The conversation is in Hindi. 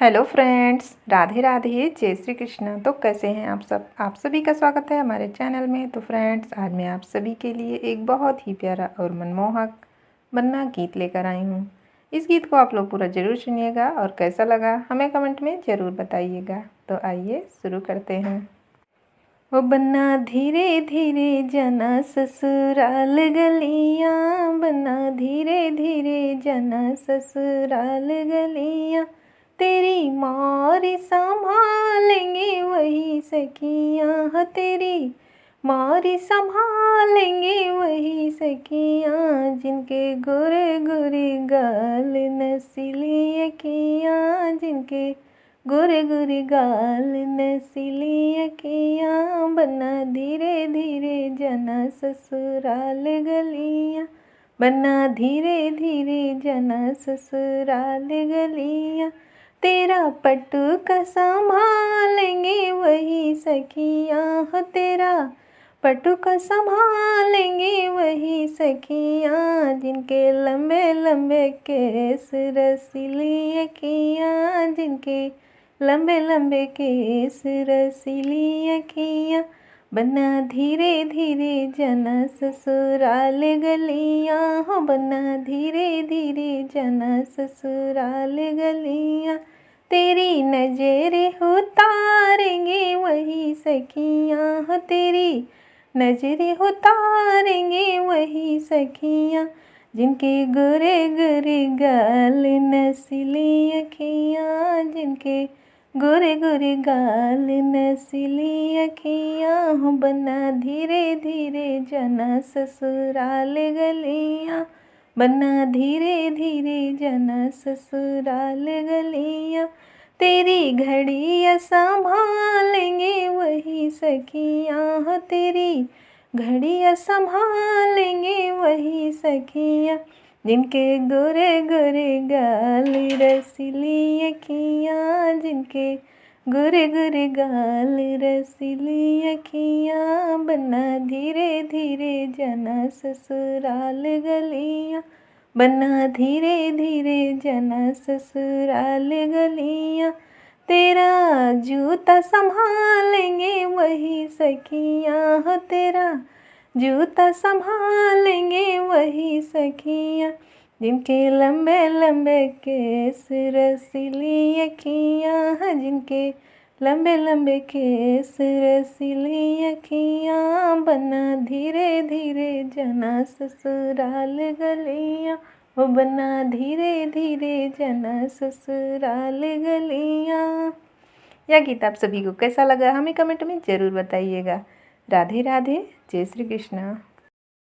हेलो फ्रेंड्स, राधे राधे, जय श्री कृष्ण। तो कैसे हैं आप सब? आप सभी का स्वागत है हमारे चैनल में। तो फ्रेंड्स, आज मैं आप सभी के लिए एक बहुत ही प्यारा और मनमोहक बन्ना गीत लेकर आई हूँ। इस गीत को आप लोग पूरा ज़रूर सुनिएगा और कैसा लगा हमें कमेंट में ज़रूर बताइएगा। तो आइए शुरू करते हैं। ओ बन्ना धीरे धीरे जाना ससुराल गलियाँ, बन्ना धीरे धीरे जाना ससुराल गलियाँ, तेरी मारी संभालेंगे वही सखियाँ, तेरी मारी संभालेंगे वही सखियाँ, जिनके गोरे गोरे गाल नसीली अखियाँ, जिनके गोरे गोरे गाल नसीली अखियाँ, बन्ना धीरे धीरे जाना ससुराल गलियाँ, बन्ना धीरे धीरे जाना ससुराल गलियाँ, तेरा पट्टू का संभालेंगे वही सखियाँ, हो तेरा पट्टू का संभालेंगे वही सखियाँ, जिनके लंबे लंबे केस रसीली अखियाँ, जिनके लंबे लंबे केस रसीली अखियाँ, बन्ना धीरे धीरे जाना ससुराल गलियाँ, हो बन्ना धीरे धीरे जाना ससुराल गलियाँ, तेरी नजरें उतारेंगे वही सखियाँ, हो तेरी नजरें उतारेंगे वही सखियाँ, जिनके गोरे गोरे गाल नसीली अखियाँ, जिनके गोरे गोरे गाल नसीली अखियाँ, हो बन्ना धीरे धीरे जाना ससुराल गलियाँ, बन्ना धीरे धीरे जाना ससुराल गलियाँ, तेरी घड़ियाँ संभालेंगे वही सखियाँ, हो तेरी घड़ियाँ संभालेंगे वही सखियाँ, जिनके गोरे गोरे गाल रसीली अखियाँ, जिनके गोरे गोरे गाल रसीली अखियाँ, बन्ना धीरे धीरे जाना ससुराल गलियाँ, बन्ना धीरे धीरे जाना ससुराल गलियाँ, तेरा जूता संभालेंगे वही सखियाँ, हो तेरा जूता संभालेंगे वही सखियाँ, जिनके लंबे लंबे केस रसीली अखियाँ, जिनके लंबे लंबे केस रसीली अखियाँ, बन्ना धीरे धीरे जाना ससुराल गलियाँ, वो बन्ना धीरे धीरे जाना ससुराल गलियाँ। यह गीत आप सभी को कैसा लगा हमें कमेंट में ज़रूर बताइएगा। राधे राधे, जय श्री कृष्ण।